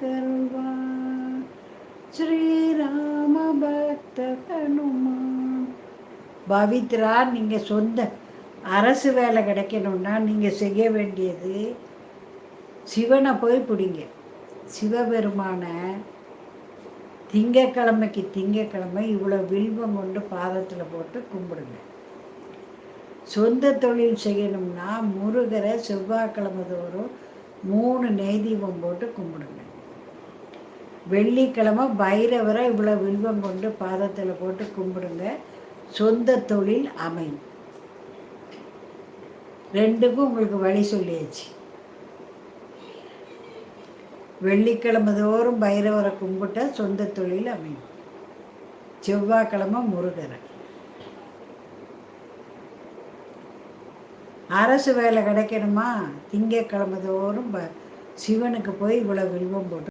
கருள்வார் ஸ்ரீராம பக்த ஹனுமான். பவித்ரா, நீங்கள் சொந்த அரசு வேலை கிடைக்கணும்னா நீங்கள் செய்ய வேண்டியது சிவனை போய் பிடிங்க. சிவபெருமான திங்கக்கிழமைக்கு திங்கக்கிழமை இவ்வளோ வில்வம் கொண்டு பாதத்தில் போட்டு கும்பிடுங்க. சொந்த தொழில் செய்யணும்னா முருகரை செவ்வாய்க்கிழமை தோறும் 3 நெய் தீபம் போட்டு கும்பிடுங்க. வெள்ளிக்கிழமை பைரவரை இவ்வளோ வில்வம் கொண்டு பாதத்தில் போட்டு கும்பிடுங்க. சொந்த தொழில் அமையும். 2க்கும் உங்களுக்கு வழி சொல்லியாச்சு. வெள்ளிக்கிழமை தோறும் பைரவரை கும்பிட்டா சொந்த தொழில் அமையும். செவ்வாய்க்கிழமை முருகரை. அரசு வேலை கிடைக்கணுமா திங்கக்கிழமை தோறும் சிவனுக்கு போய் இவ்வளோ வில்வம் போட்டு